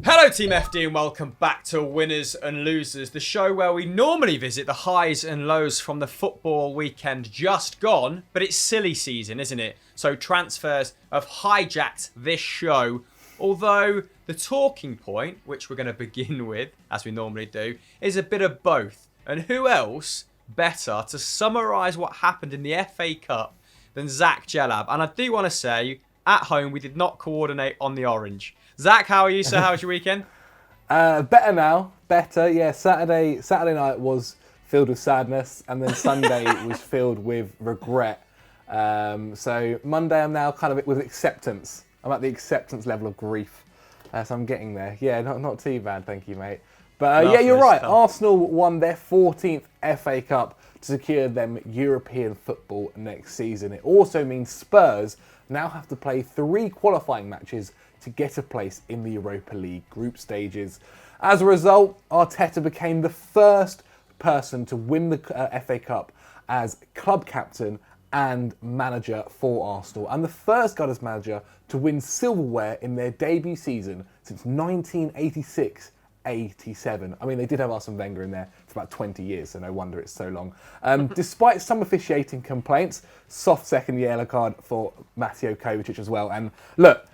Hello Team FD and welcome back to Winners and Losers, the show where we normally visit the highs and lows from the football weekend just gone, but it's silly season, isn't it? So transfers have hijacked this show, although the talking point, which we're going to begin with, as we normally do, is a bit of both. And who else better to summarise what happened in the FA Cup than Zach Gelab? And I do want to say, at home, we did not coordinate on the orange. Zach, how are you, sir? How was your weekend? Better now. Better, yeah. Saturday night was filled with sadness, and then Sunday was filled with regret. So Monday I'm now kind of with acceptance. I'm at the acceptance level of grief. So I'm getting there. Yeah, not too bad, thank you, mate. But yeah, you're right. Arsenal won their 14th FA Cup to secure them European football next season. It also means Spurs now have to play 3 qualifying matches to get a place in the Europa League group stages. As a result, Arteta became the first person to win the FA Cup as club captain and manager for Arsenal, and the first Gunners manager to win silverware in their debut season since 1986-87. I mean, they did have Arsene Wenger in there for about 20 years, so no wonder it's so long. Despite some officiating complaints, soft second yellow card for Mateo Kovacic as well. And look,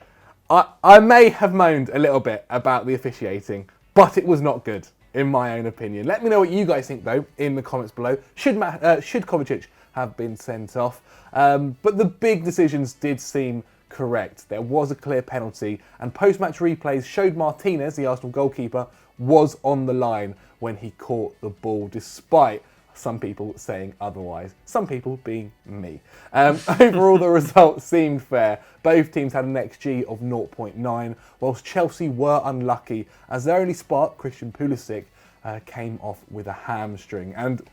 I may have moaned a little bit about the officiating, but it was not good, in my own opinion. Let me know what you guys think, though, in the comments below. Should Kovacic have been sent off? But the big decisions did seem correct. There was a clear penalty, and post-match replays showed Martinez, the Arsenal goalkeeper, was on the line when he caught the ball, despite some people saying otherwise, some people being me. Overall, the result seemed fair. Both teams had an XG of 0.9, whilst Chelsea were unlucky, as their only spark, Christian Pulisic, came off with a hamstring. And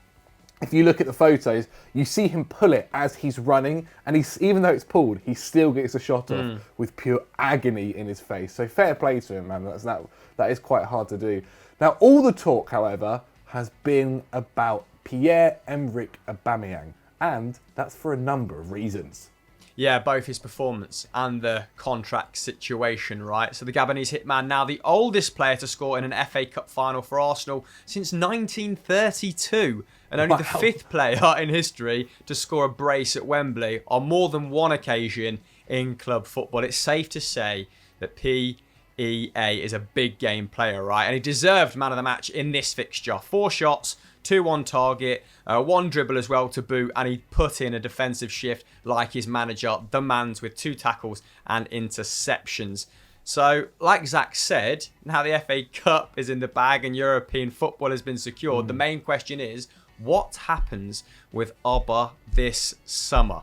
if you look at the photos, you see him pull it as he's running, and even though it's pulled, he still gets a shot off with pure agony in his face. So fair play to him, man. That is quite hard to do. Now, all the talk, however, has been about Pierre-Emerick Aubameyang, and that's for a number of reasons. Yeah, both his performance and the contract situation, right? So the Gabonese hitman, now the oldest player to score in an FA Cup final for Arsenal since 1932, and only the 5th player in history to score a brace at Wembley on more than one occasion in club football. It's safe to say that PEA is a big game player, right? And he deserved man of the match in this fixture. 4 shots, 2 on target, 1 dribble as well to boot, and he put in a defensive shift like his manager, the man's, with 2 tackles and interceptions. So, like Zach said, now the FA Cup is in the bag and European football has been secured. The main question is, what happens with Auba this summer?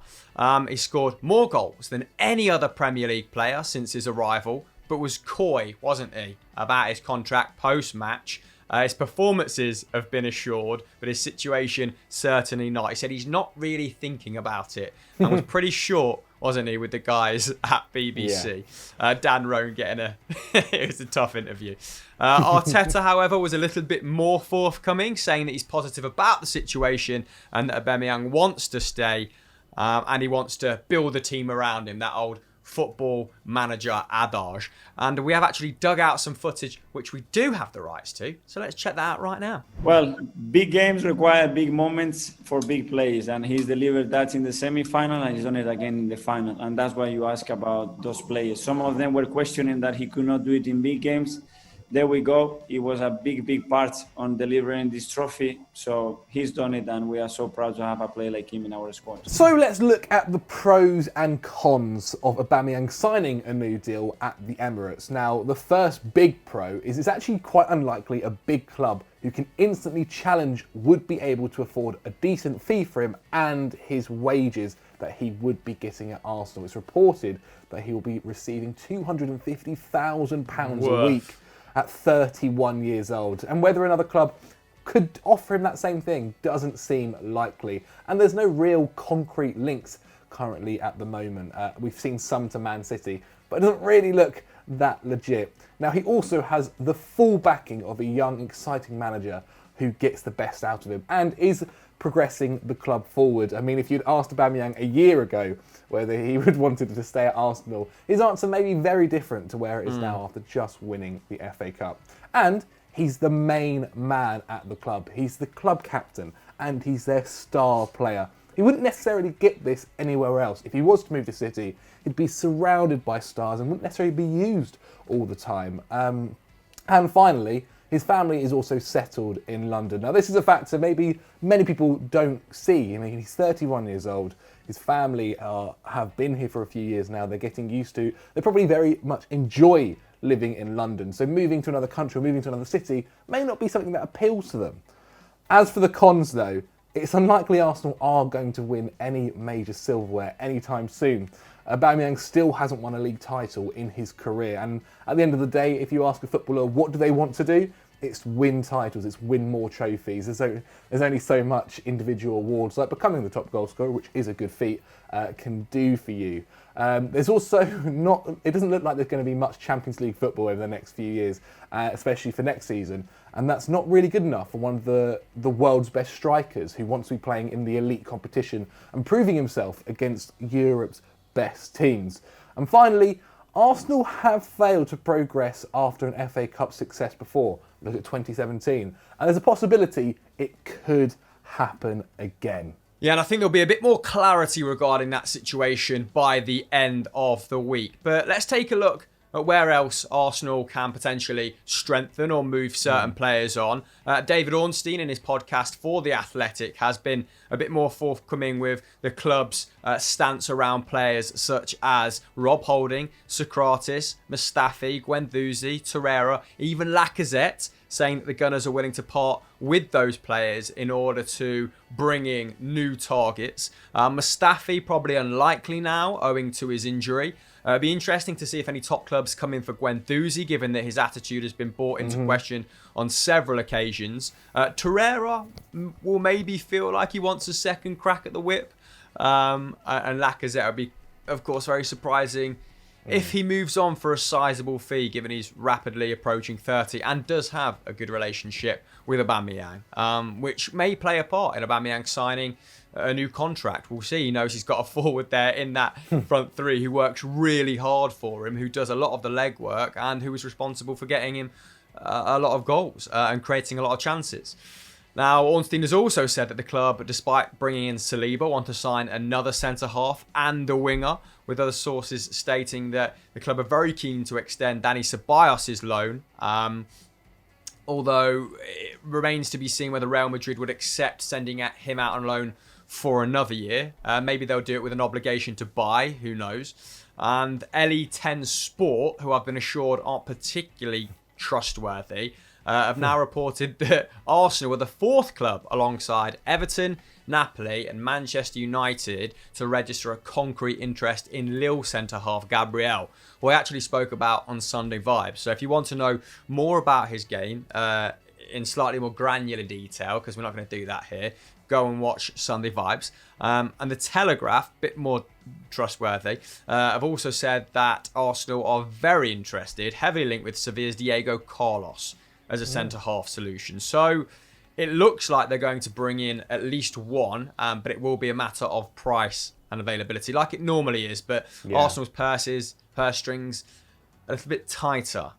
He scored more goals than any other Premier League player since his arrival, but was coy, wasn't he, about his contract post-match. His performances have been assured, but his situation certainly not. He said he's not really thinking about it, and was pretty short, wasn't he, with the guys at BBC. Yeah. Dan Roan getting it was a tough interview. Arteta, however, was a little bit more forthcoming, saying that he's positive about the situation and that Aubameyang wants to stay, and he wants to build a team around him, that old football manager adage. And we have actually dug out some footage which we do have the rights to, so let's check that out right now. Well, big games require big moments for big plays, and he's delivered that in the semi-final, and he's done it again in the final. And that's why you ask about those players. Some of them were questioning that he could not do it in big games. There we go. It was a big part on delivering this trophy. So he's done it, and we are so proud to have a player like him in our squad. So let's look at the pros and cons of Aubameyang signing a new deal at the Emirates. Now, the first big pro is it's actually quite unlikely a big club who can instantly challenge would be able to afford a decent fee for him and his wages that he would be getting at Arsenal. It's reported that he will be receiving £250,000 a week at 31 years old. And whether another club could offer him that same thing doesn't seem likely. And there's no real concrete links currently at the moment. We've seen some to Man City, but it doesn't really look that legit. Now, he also has the full backing of a young, exciting manager who gets the best out of him and is progressing the club forward. I mean, if you'd asked Aubameyang a year ago whether he would wanted to stay at Arsenal, his answer may be very different to where it is now after just winning the FA Cup. And he's the main man at the club. He's the club captain and he's their star player. He wouldn't necessarily get this anywhere else. If he was to move to City, he'd be surrounded by stars and wouldn't necessarily be used all the time. And finally, his family is also settled in London. Now, this is a factor maybe many people don't see. I mean, he's 31 years old. His family have been here for a few years now. They're getting used to. They probably very much enjoy living in London. So moving to another country or moving to another city may not be something that appeals to them. As for the cons, though, it's unlikely Arsenal are going to win any major silverware anytime soon. Aubameyang still hasn't won a league title in his career, and at the end of the day, if you ask a footballer what do they want to do, it's win titles, it's win more trophies. There's only so much individual awards, like becoming the top goal scorer, which is a good feat, can do for you. There's also it doesn't look like there's going to be much Champions League football over the next few years, especially for next season. And that's not really good enough for one of the world's best strikers who wants to be playing in the elite competition and proving himself against Europe's best teams. And finally, Arsenal have failed to progress after an FA Cup success before. Look at 2017. And there's a possibility it could happen again. Yeah, and I think there'll be a bit more clarity regarding that situation by the end of the week. But let's take a look at where else Arsenal can potentially strengthen or move certain players on. David Ornstein, in his podcast for The Athletic, has been a bit more forthcoming with the club's stance around players such as Rob Holding, Socrates, Mustafi, Guendouzi, Torreira, even Lacazette, saying that the Gunners are willing to part with those players in order to bring in new targets. Mustafi probably unlikely now, owing to his injury. It'd be interesting to see if any top clubs come in for Guendouzi, given that his attitude has been brought into question on several occasions. Torreira will maybe feel like he wants a second crack at the whip. And Lacazette would be, of course, very surprising if he moves on for a sizable fee, given he's rapidly approaching 30 and does have a good relationship with Aubameyang, which may play a part in Aubameyang signing a new contract. We'll see. He knows he's got a forward there in that front three who works really hard for him, who does a lot of the legwork and who is responsible for getting him a lot of goals and creating a lot of chances. Now, Ornstein has also said that the club, despite bringing in Saliba, want to sign another centre-half and a winger, with other sources stating that the club are very keen to extend Dani Ceballos' loan, although it remains to be seen whether Real Madrid would accept sending him out on loan for another year. Maybe they'll do it with an obligation to buy, who knows. And LE10 Sport, who I've been assured aren't particularly trustworthy, have now reported that Arsenal were the fourth club alongside Everton, Napoli and Manchester United to register a concrete interest in Lille centre-half Gabriel, who I actually spoke about on Sunday Vibes. So if you want to know more about his game in slightly more granular detail, because we're not going to do that here, go and watch Sunday Vibes. And the Telegraph, a bit more trustworthy, have also said that Arsenal are very interested, heavily linked with Sevilla's Diego Carlos as a centre-half solution. So it looks like they're going to bring in at least one, but it will be a matter of price and availability, like it normally is. But Arsenal's purse strings, a little bit tighter,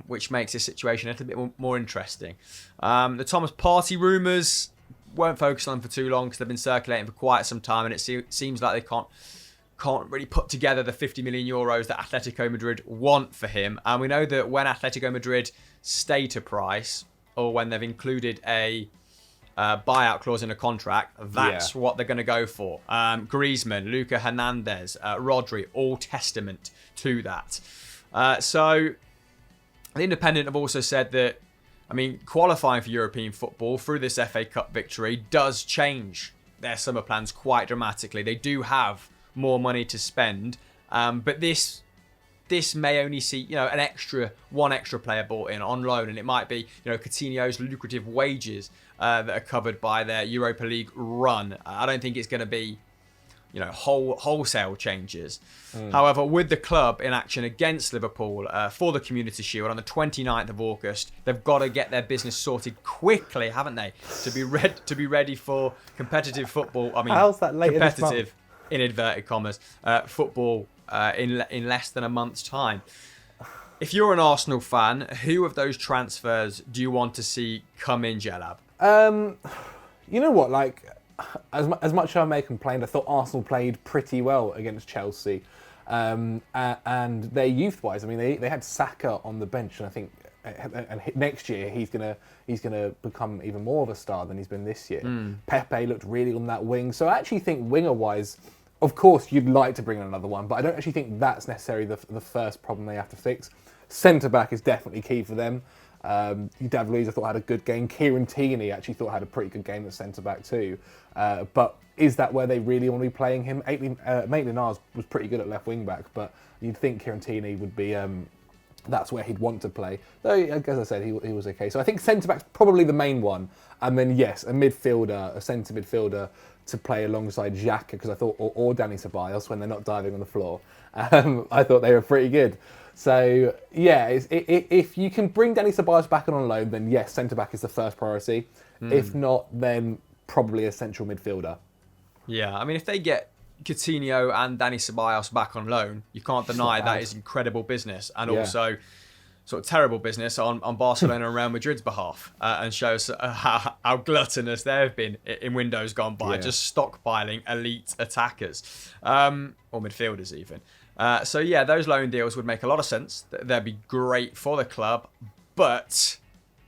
which makes this situation a little bit more interesting. The Thomas Partey rumours, won't focus on them for too long because they've been circulating for quite some time, and it seems like they can't really put together the 50 million euros that Atletico Madrid want for him. And we know that when Atletico Madrid state a price, or when they've included a buyout clause in a contract, that's what they're going to go for. Griezmann, Luca Hernandez, Rodri, all testament to that. So the Independent have also said that, qualifying for European football through this FA Cup victory does change their summer plans quite dramatically. They do have more money to spend, but this may only see one extra player bought in on loan, and it might be Coutinho's lucrative wages that are covered by their Europa League run. I don't think it's going to be wholesale changes. However, with the club in action against Liverpool for the Community Shield on the 29th of August, they've got to get their business sorted quickly, haven't they? To be ready for competitive football. I mean, how's that later this month? Competitive in inverted commas football in less than a month's time. If you're an Arsenal fan, who of those transfers do you want to see come in, Jelab? You know what? Like, as much as I may complain, I thought Arsenal played pretty well against Chelsea, and their youth-wise. I mean, they had Saka on the bench, and I think next year he's gonna become even more of a star than he's been this year. Pepe looked really on that wing, so I actually think winger-wise, of course, you'd like to bring in another one, but I don't actually think that's necessarily the first problem they have to fix. Centre-back is definitely key for them. David Luiz, I thought, had a good game. Kieran Tierney actually thought had a pretty good game at centre-back too. But is that where they really want to be playing him? Maitland-Niles was pretty good at left wing-back, but you'd think Kieran Tierney would be... that's where he'd want to play. Though, as I said, he was okay. So I think centre-back's probably the main one. And then, yes, a centre midfielder to play alongside Xhaka, because I thought, or Danny Ceballos when they're not diving on the floor. I thought they were pretty good. So, yeah, if you can bring Danny Ceballos back on loan, then yes, centre-back is the first priority. If not, then probably a central midfielder. Yeah, I mean, if they get Coutinho and Danny Ceballos back on loan, you can't deny that is incredible business, and also sort of terrible business on Barcelona and Real Madrid's behalf, and shows how gluttonous they've been in windows gone by, just stockpiling elite attackers, or midfielders even. So yeah, those loan deals would make a lot of sense. They'd be great for the club, but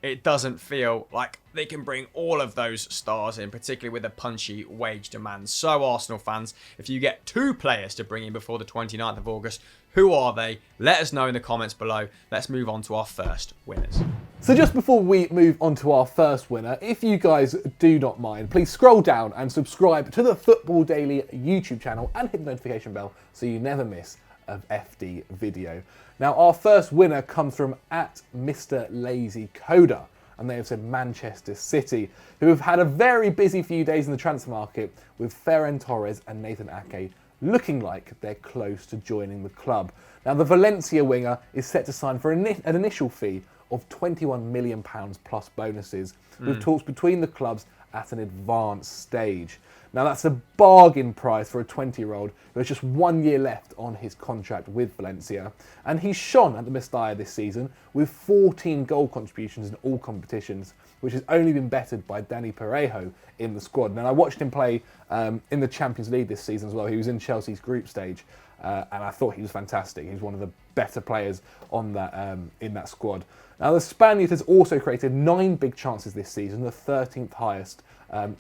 it doesn't feel like they can bring all of those stars in, particularly with the punchy wage demands. So Arsenal fans, if you get 2 players to bring in before the 29th of August, who are they? Let us know in the comments below. Let's move on to our first winners. So just before we move on to our first winner, if you guys do not mind, please scroll down and subscribe to the Football Daily YouTube channel and hit the notification bell so you never miss an FD video. Now, our first winner comes from @Mr. Lazy Coder, and they have said Manchester City, who have had a very busy few days in the transfer market with Ferran Torres and Nathan Ake looking like they're close to joining the club. Now, the Valencia winger is set to sign for an initial fee of £21 million plus bonuses, with talks between the clubs at an advanced stage. Now, that's a bargain price for a 20-year-old who has just 1 year left on his contract with Valencia. And he's shone at the Mestalla this season with 14 goal contributions in all competitions, which has only been bettered by Dani Parejo in the squad. Now, I watched him play in the Champions League this season as well. He was in Chelsea's group stage, and I thought he was fantastic. He was one of the better players on that in that squad. Now, the Spaniard has also created 9 big chances this season, the 13th highest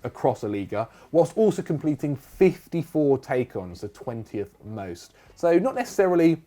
across a Liga, whilst also completing 54 take-ons, the 20th most. So not necessarily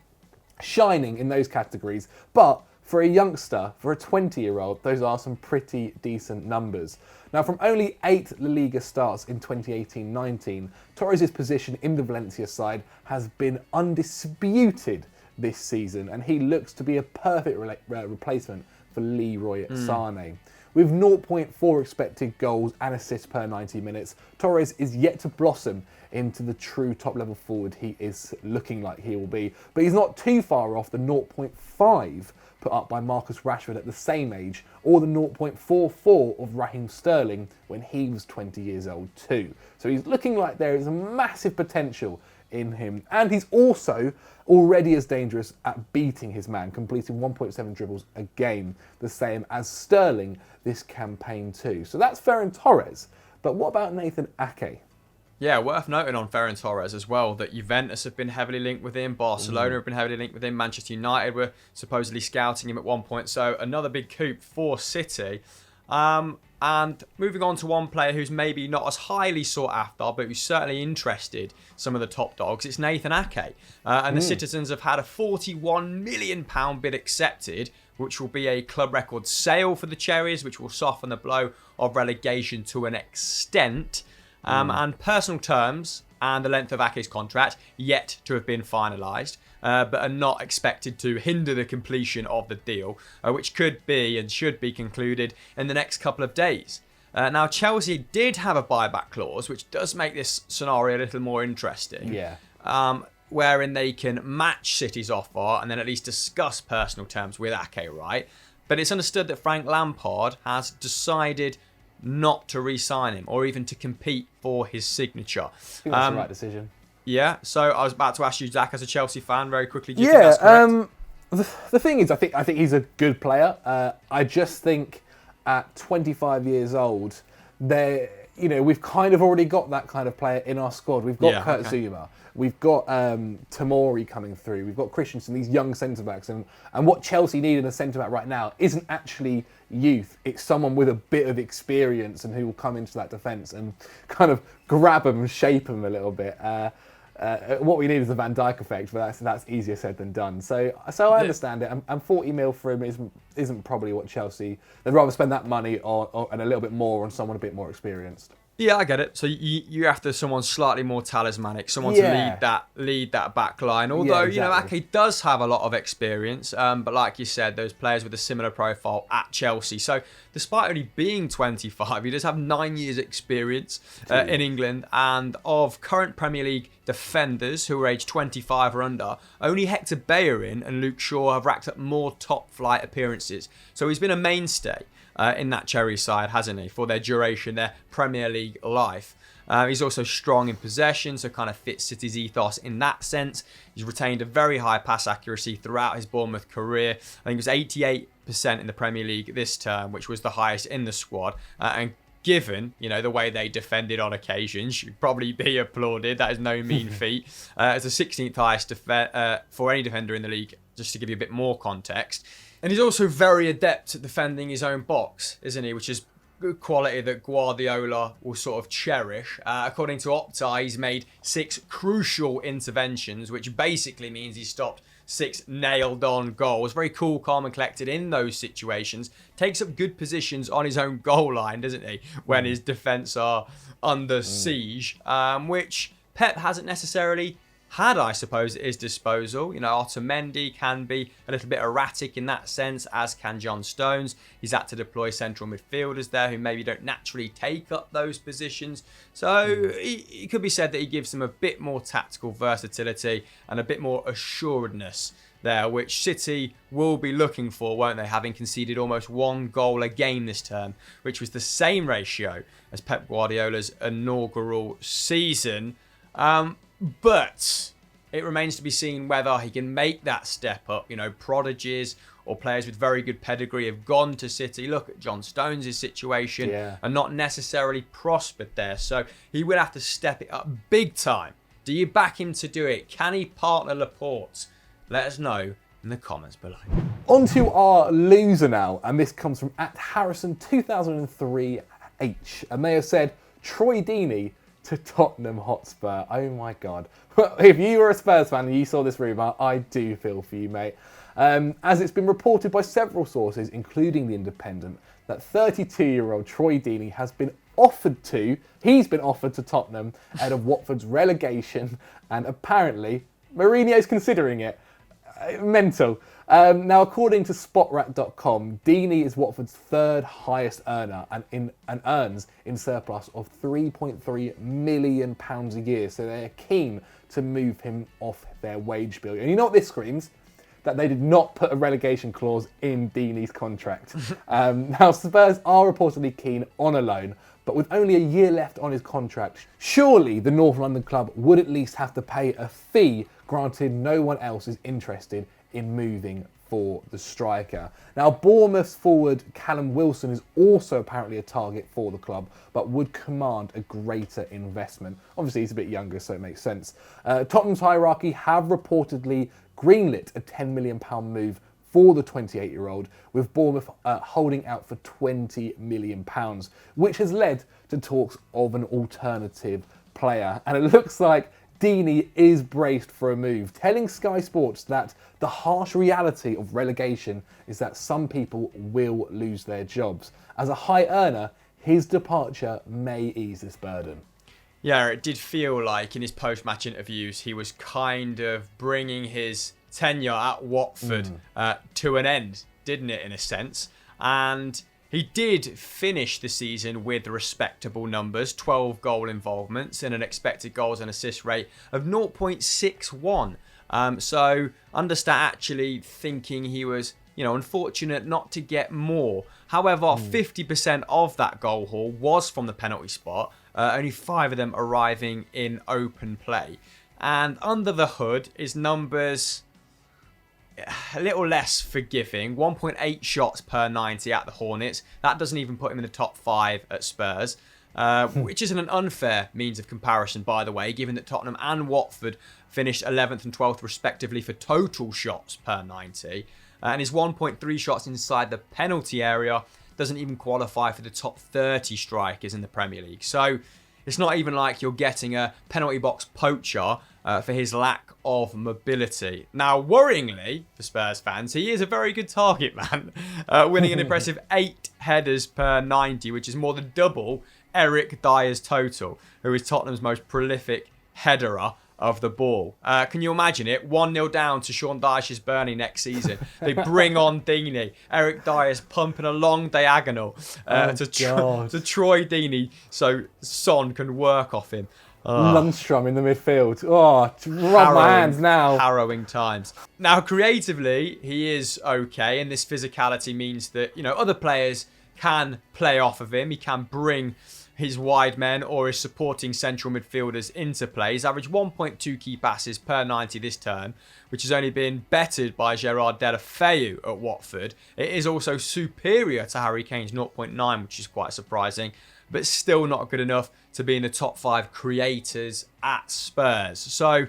shining in those categories, but for a youngster, for a 20-year-old, those are some pretty decent numbers. Now, from only 8 La Liga starts in 2018-19, Torres' position in the Valencia side has been undisputed this season, and he looks to be a perfect replacement for Leroy Sané. With 0.4 expected goals and assists per 90 minutes, Torres is yet to blossom into the true top-level forward he is looking like he will be. But he's not too far off the 0.5 put up by Marcus Rashford at the same age, or the 0.44 of Raheem Sterling when he was 20 years old too. So he's looking like there is a massive potential in him, and he's also already as dangerous at beating his man, completing 1.7 dribbles a game, the same as Sterling this campaign too. So that's Ferran Torres, but what about Nathan Ake? Yeah, worth noting on Ferran Torres as well that Juventus have been heavily linked with him, Barcelona have been heavily linked with him, Manchester United were supposedly scouting him at one point, so another big coup for City. And moving on to one player who's maybe not as highly sought after, but who's certainly interested some of the top dogs, it's Nathan Ake. And the Citizens have had a £41 million bid accepted, which will be a club record sale for the Cherries, which will soften the blow of relegation to an extent. And personal terms and the length of Ake's contract yet to have been finalised, but are not expected to hinder the completion of the deal, which could be and should be concluded in the next couple of days. Now, Chelsea did have a buyback clause, which does make this scenario a little more interesting. Yeah. Wherein they can match City's offer and then at least discuss personal terms with Ake, right? But it's understood that Frank Lampard has decided not to re-sign him or even to compete for his signature. I think that's the right decision. Yeah, so I was about to ask you, Zach, as a Chelsea fan, very quickly. Do you think that's correct? The thing is, I think he's a good player. I just think at 25 years old, we've kind of already got that kind of player in our squad. We've got Kurt Zouma. We've got Tamori coming through. We've got Christensen, these young centre-backs. And what Chelsea need in a centre-back right now isn't actually youth. It's someone with a bit of experience and who will come into that defence and kind of grab them and shape them a little bit. What we need is the Van Dijk effect, but that's easier said than done. So I understand it. And 40 mil for him isn't probably what Chelsea... They'd rather spend that money and a little bit more on someone a bit more experienced. Yeah, I get it. So you after someone slightly more talismanic, someone to lead that back line. Although, Ake does have a lot of experience, but like you said, those players with a similar profile at Chelsea. So despite only being 25, he does have 9 years experience in England. And of current Premier League defenders who are aged 25 or under, only Hector Bellerin and Luke Shaw have racked up more top flight appearances. So he's been a mainstay in that Cherry side, hasn't he, for their duration, their Premier League life. He's also strong in possession, so kind of fits City's ethos in that sense. He's retained a very high pass accuracy throughout his Bournemouth career. I think it was 88% in the Premier League this term, which was the highest in the squad. And given, the way they defended on occasion, should probably be applauded. That is no mean feat. It's the 16th highest for any defender in the league, just to give you a bit more context. And he's also very adept at defending his own box, isn't he? Which is good quality that Guardiola will sort of cherish. According to Opta, he's made 6 crucial interventions, which basically means he's stopped 6 nailed-on goals. Very cool, calm and collected in those situations. Takes up good positions on his own goal line, doesn't he? When his defence are under siege, which Pep hasn't necessarily had, I suppose, at his disposal. Otamendi can be a little bit erratic in that sense, as can John Stones. He's had to deploy central midfielders there who maybe don't naturally take up those positions. So it could be said that he gives them a bit more tactical versatility and a bit more assuredness there, which City will be looking for, won't they, having conceded almost 1 goal a game this term, which was the same ratio as Pep Guardiola's inaugural season. But it remains to be seen whether he can make that step up. Prodigies or players with very good pedigree have gone to City. Look at John Stones' situation and not necessarily prospered there. So he will have to step it up big time. Do you back him to do it? Can he partner Laporte? Let us know in the comments below. On to our loser now, and this comes from @Harrison2003H, and they have said Troy Deeney to Tottenham Hotspur. Oh my God. If you were a Spurs fan and you saw this rumour, I do feel for you, mate. As it's been reported by several sources, including The Independent, that 32-year-old Troy Deeney has been offered to Tottenham ahead of Watford's relegation, and apparently Mourinho's considering it. Mental. Now, according to Spotrat.com, Deeney is Watford's 3rd highest earner and earns in surplus of £3.3 million a year. So they're keen to move him off their wage bill. And you know what this screams? That they did not put a relegation clause in Deeney's contract. Now, Spurs are reportedly keen on a loan, but with only a year left on his contract, surely the North London club would at least have to pay a fee, granted no one else is interested in moving for the striker. Now, Bournemouth's forward Callum Wilson is also apparently a target for the club, but would command a greater investment. Obviously, he's a bit younger, so it makes sense. Tottenham's hierarchy have reportedly greenlit a £10 million move for the 28-year-old, with Bournemouth holding out for £20 million, which has led to talks of an alternative player. And it looks like Deeney is braced for a move, telling Sky Sports that the harsh reality of relegation is that some people will lose their jobs. As a high earner, his departure may ease this burden. Yeah, it did feel like in his post-match interviews, he was kind of bringing his tenure at Watford to an end, didn't it, in a sense? And He did finish the season with respectable numbers, 12 goal involvements and an expected goals and assist rate of 0.61. So understand actually thinking he was, unfortunate not to get more. However, 50% of that goal haul was from the penalty spot, only 5 of them arriving in open play. And under the hood, his numbers a little less forgiving. 1.8 shots per 90 at the Hornets. That doesn't even put him in the top 5 at Spurs, which isn't an unfair means of comparison, by the way, given that Tottenham and Watford finished 11th and 12th respectively for total shots per 90. And his 1.3 shots inside the penalty area doesn't even qualify for the top 30 strikers in the Premier League. So it's not even like you're getting a penalty box poacher for his lack of mobility. Now, worryingly for Spurs fans, he is a very good target man, winning an impressive 8 headers per 90, which is more than double Eric Dyer's total, who is Tottenham's most prolific headerer of the ball. Can you imagine it? 1-0 down to Sean Dyche's Burnley next season. They bring on Deeney. Eric Dyer's pumping a long diagonal to Troy Deeney so Son can work off him. Lundstrom in the midfield. Rub my hands now. Harrowing times. Now, creatively, he is okay, and this physicality means that, other players can play off of him. He can bring his wide men or his supporting central midfielders into play. He's averaged 1.2 key passes per 90 this term, which has only been bettered by Gerard Deulofeu at Watford. It is also superior to Harry Kane's 0.9, which is quite surprising, but still not good enough to be in the top 5 creators at Spurs. So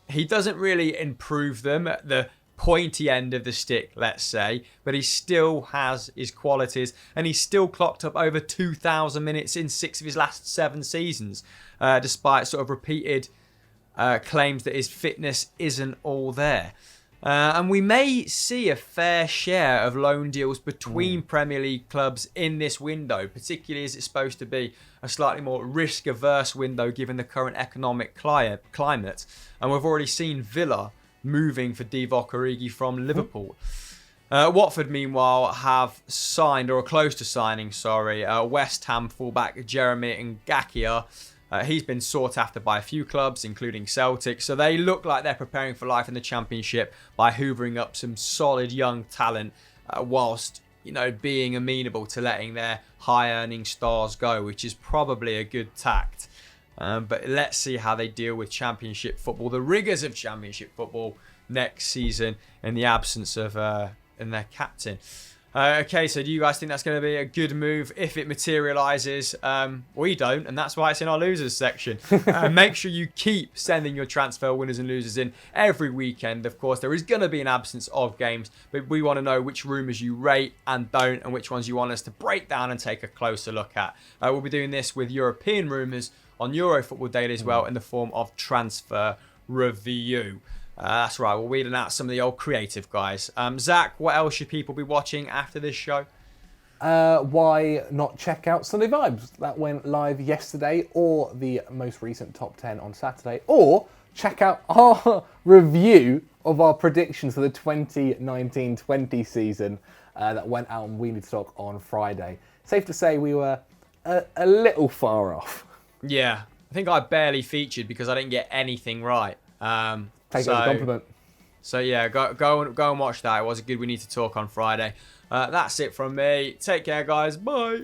he doesn't really improve them at the pointy end of the stick, let's say, but he still has his qualities, and he's still clocked up over 2,000 minutes in 6 of his last 7 seasons, despite sort of repeated claims that his fitness isn't all there. And we may see a fair share of loan deals between Premier League clubs in this window, particularly as it's supposed to be a slightly more risk-averse window given the current economic climate. And we've already seen Villa moving for Divock Origi from Liverpool. Watford, meanwhile, have signed, or are close to signing, West Ham fullback Jeremy Ngakia. He's been sought after by a few clubs, including Celtic, so they look like they're preparing for life in the Championship by hoovering up some solid young talent, whilst being amenable to letting their high-earning stars go, which is probably a good tact. But let's see how they deal with Championship football, the rigours of Championship football next season in the absence of their captain. Okay, so do you guys think that's going to be a good move if it materialises? We don't, and that's why it's in our losers section. Make sure you keep sending your transfer winners and losers in every weekend. Of course, there is going to be an absence of games, but we want to know which rumours you rate and don't, and which ones you want us to break down and take a closer look at. We'll be doing this with European rumours on Euro Football Daily as well, in the form of transfer review. That's right, we're weeding out some of the old creative guys. Zach, what else should people be watching after this show? Why not check out Sunday Vibes? That went live yesterday, or the most recent top 10 on Saturday, or check out our review of our predictions for the 2019-20 season that went out on We Need to Talk on Friday. Safe to say we were a little far off. Yeah, I think I barely featured because I didn't get anything right. Take it as a compliment. So yeah, go and watch that. It was a good We Need to Talk on Friday. That's it from me. Take care, guys. Bye.